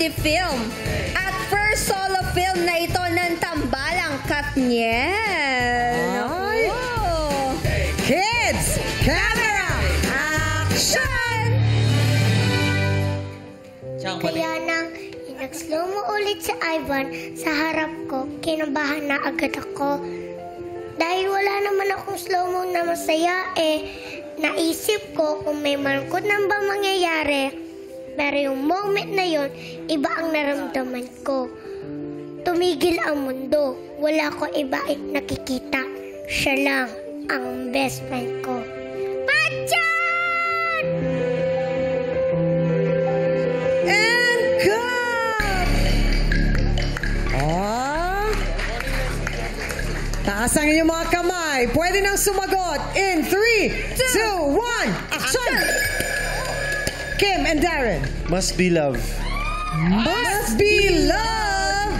comedy film at first solo film na ito ng tambalang Katniel. Ay. Kids, camera, action! Kaya nang nag-slow mo ulit si Ivan sa harap ko, kinabahan na agad ako. Dahil wala naman akong slow-mo na masaya, naisip ko kung may malungkot na ba mangyayari. Pero yung moment na yon, iba ang naramdaman ko. Tumigil ang mundo. Wala ko iba nakikita. Siya lang ang best friend ko. Pachan! And cut! Oh. Taas ang inyong mga kamay. Pwede nang sumagot. In 3, 2, 1, action! Kim and Darren. Must be love. Must be love.